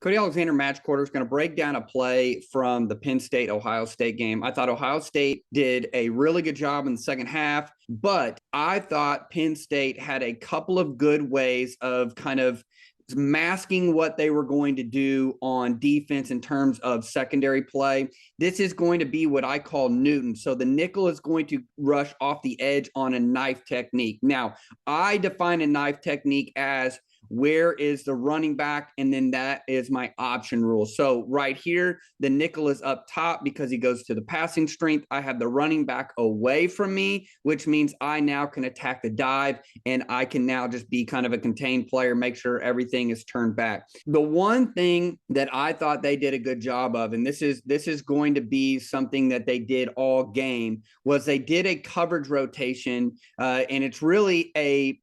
Cody Alexander Match Quarter is going to break down a play from the Penn State Ohio State game. I thought Ohio State did a really good job in the second half, but I thought Penn State had a couple of good ways of kind of masking what they were going to do on defense in terms of secondary play. This is going to be what I call Newton. So the nickel is going to rush off the edge on a knife technique. Now, I define a knife technique as where is the running back, and then that is my option rule. So right here, the nickel is up top because he goes to the passing strength. I have the running back away from me, which means I now can attack the dive, and I can now just be kind of a contained player, make sure everything is turned back. The one thing that I thought they did a good job of, and this is going to be something that they did all game, was they did a coverage rotation, and it's really a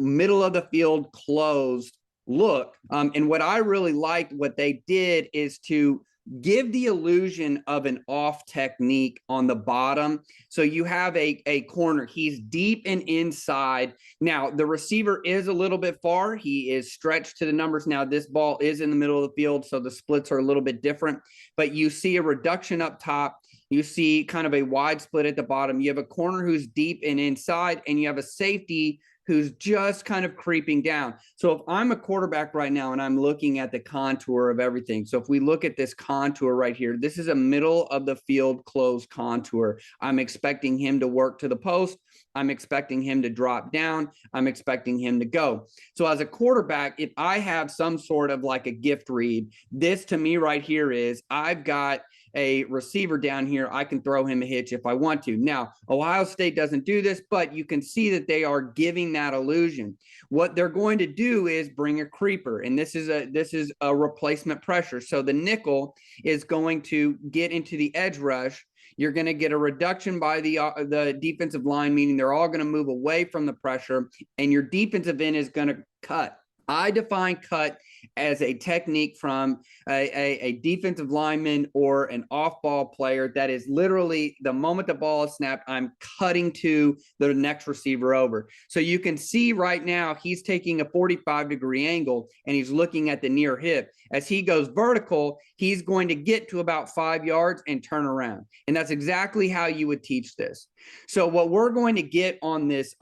middle of the field closed look. And what I really liked what they did is to give the illusion of an off technique on the bottom. So you have a corner. He's deep and inside. Now, the receiver is a little bit far. He is stretched to the numbers. Now, this ball is in the middle of the field, so the splits are a little bit different. But you see a reduction up top. You see kind of a wide split at the bottom. You have a corner who's deep and inside, and you have a safety who's just kind of creeping down. So if I'm a quarterback right now and I'm looking at the contour of everything, so if we look at this contour right here, this is a middle of the field closed contour. I'm expecting him to work to the post. I'm expecting him to drop down. I'm expecting him to go. So as a quarterback, if I have some sort of like a gift read, this to me right here is I've got a receiver down here, I can throw him a hitch if I want to. Now, Ohio State doesn't do this, but you can see that they are giving that illusion. What they're going to do is bring a creeper, and this is a replacement pressure. So the nickel is going to get into the edge rush. You're going to get a reduction by the defensive line, meaning they're all going to move away from the pressure, and your defensive end is going to cut. I define cut as a technique from a defensive lineman or an off-ball player that is literally the moment the ball is snapped, I'm cutting to the next receiver over. So you can see right now he's taking a 45-degree angle and he's looking at the near hip. As he goes vertical, he's going to get to about 5 yards and turn around. And that's exactly how you would teach this. So what we're going to get on this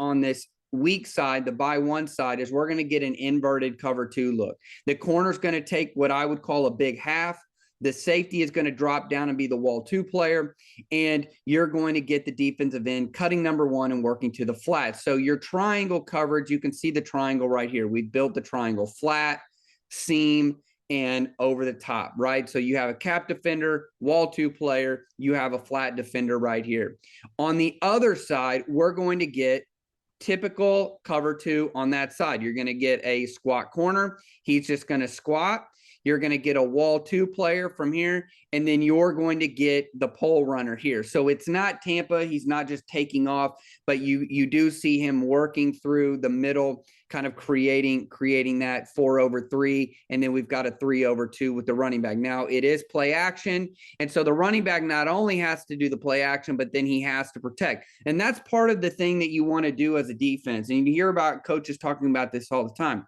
weak side, the by one side, is we're going to get an inverted cover two look. The corner's going to take what I would call a big half. The safety is going to drop down and be the wall two player, and you're going to get the defensive end cutting number one and working to the flat. So your triangle coverage, you can see the triangle right here. We built the triangle flat, seam, and over the top, right? So you have a cap defender, wall two player, you have a flat defender right here. On the other side, we're going to get typical cover two on that side. You're going to get a squat corner. He's just going to squat. You're going to get a wall two player from here, and then you're going to get the pole runner here. So it's not Tampa. He's not just taking off, but you do see him working through the middle, kind of creating that 4/3, and then we've got a 3/2 with the running back. Now it is play action, and so the running back not only has to do the play action, but then he has to protect, and that's part of the thing that you want to do as a defense. And you hear about coaches talking about this all the time.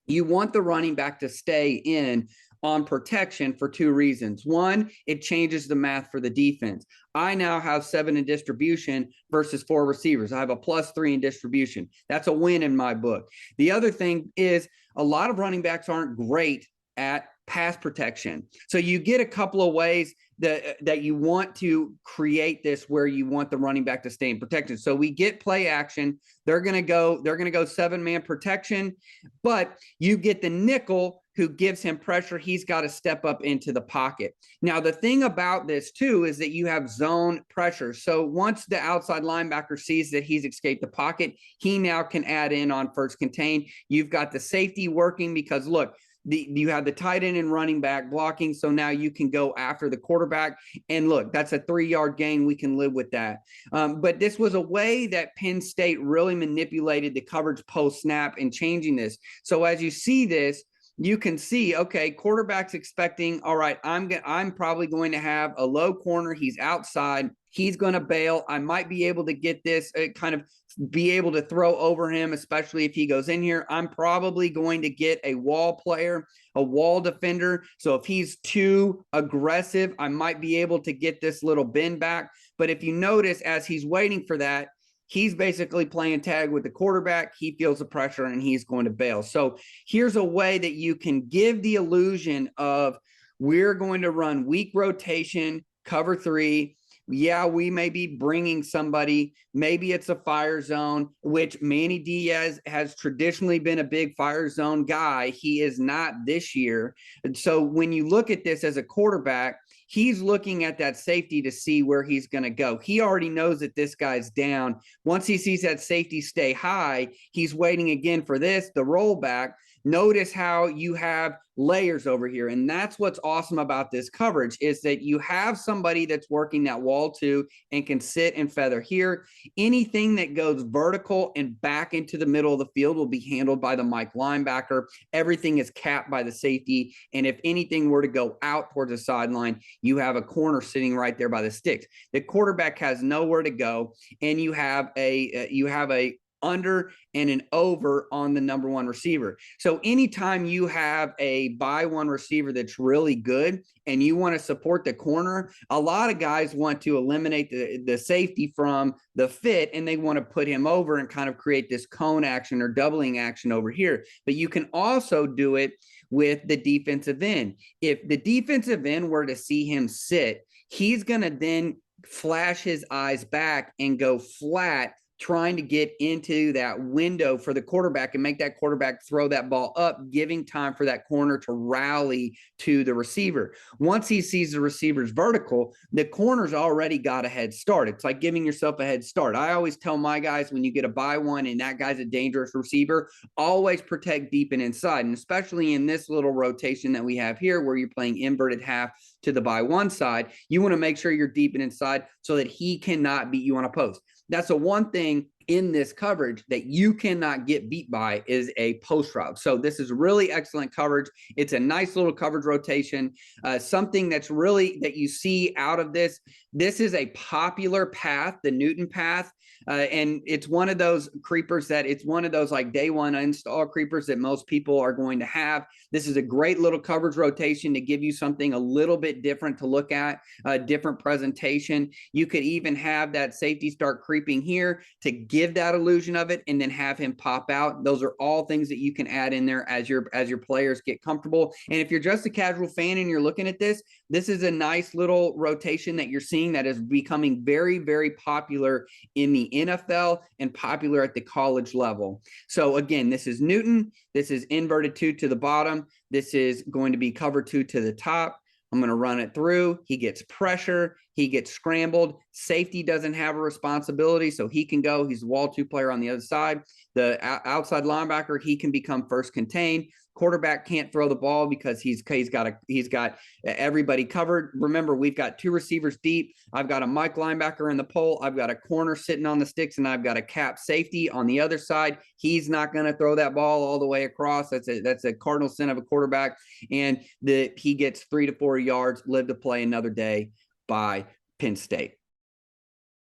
You want the running back to stay in on protection for two reasons. One, it changes the math for the defense. I now have 7 in distribution versus 4 receivers. I have a +3 in distribution. That's a win in my book. The other thing is a lot of running backs aren't great at pass protection. So you get a couple of ways that you want to create this where you want the running back to stay in protection. So we get play action. They're going to go 7-man protection, but you get the nickel who gives him pressure. He's got to step up into the pocket. Now, the thing about this too is that you have zone pressure. So once the outside linebacker sees that he's escaped the pocket, he now can add in on first contain. You've got the safety working because look, you have the tight end and running back blocking, so now you can go after the quarterback. And look, that's a 3-yard gain. We can live with that. But this was a way that Penn State really manipulated the coverage post-snap and changing this. So as you see this, you can see, okay, quarterback's expecting, all right, I'm probably going to have a low corner. He's outside. He's going to bail. I might be able to get this kind of be able to throw over him, especially if he goes in here. I'm probably going to get a wall player. a wall defender. So if he's too aggressive, I might be able to get this little bend back. But if you notice, as he's waiting for that, he's basically playing tag with the quarterback. He feels the pressure and he's going to bail. So here's a way that you can give the illusion of, we're going to run weak rotation, cover 3. Yeah, we may be bringing somebody. Maybe it's a fire zone, which Manny Diaz has traditionally been a big fire zone guy. He is not this year. And so when you look at this as a quarterback, he's looking at that safety to see where he's going to go. He already knows that this guy's down. Once he sees that safety stay high, he's waiting again for this, the rollback. Notice how you have layers over here. And that's what's awesome about this coverage, is that you have somebody that's working that wall 2 and can sit and feather here. Anything that goes vertical and back into the middle of the field will be handled by the Mike linebacker. Everything is capped by the safety. And if anything were to go out towards the sideline, you have a corner sitting right there by the sticks. The quarterback has nowhere to go, and you have a under and an over on the number 1 receiver. So anytime you have a by 1 receiver that's really good and you want to support the corner, a lot of guys want to eliminate the safety from the fit, and they want to put him over and kind of create this cone action or doubling action over here. But you can also do it with the defensive end. If the defensive end were to see him sit, he's going to then flash his eyes back and go flat, trying to get into that window for the quarterback and make that quarterback throw that ball up, giving time for that corner to rally to the receiver. Once he sees the receiver's vertical, the corner's already got a head start. It's like giving yourself a head start. I always tell my guys, when you get a by 1 and that guy's a dangerous receiver, always protect deep and inside. And especially in this little rotation that we have here, where you're playing inverted half to the by 1 side, you want to make sure you're deep and inside so that he cannot beat you on a post. That's the one thing in this coverage that you cannot get beat by, is a post route. So this is really excellent coverage. It's a nice little coverage rotation. Something that's really that you see out of this. This is a popular path, the Newton path. And it's one of those creepers that it's one of those like day 1 install creepers that most people are going to have. This is a great little coverage rotation to give you something a little bit different to look at, a different presentation. You could even have that safety start creeping here to give that illusion of it, and then have him pop out. Those are all things that you can add in there as your players get comfortable. And if you're just a casual fan and you're looking at this, this is a nice little rotation that you're seeing that is becoming very, very popular in the NFL and popular at the college level. So again, this is Newton. This is inverted 2 to the bottom. This is going to be cover 2 to the top. I'm going to run it through. He gets pressure. He gets scrambled. Safety doesn't have a responsibility, so he can go. He's a wall 2 player on the other side. The outside linebacker, he can become first contained. Quarterback can't throw the ball because he's got everybody covered. Remember, we've got 2 receivers deep. I've got a Mike linebacker in the pole. I've got a corner sitting on the sticks, and I've got a cap safety on the other side. He's not going to throw that ball all the way across. That's a cardinal sin of a quarterback, and he gets 3 to 4 yards. Live to play another day by Penn State.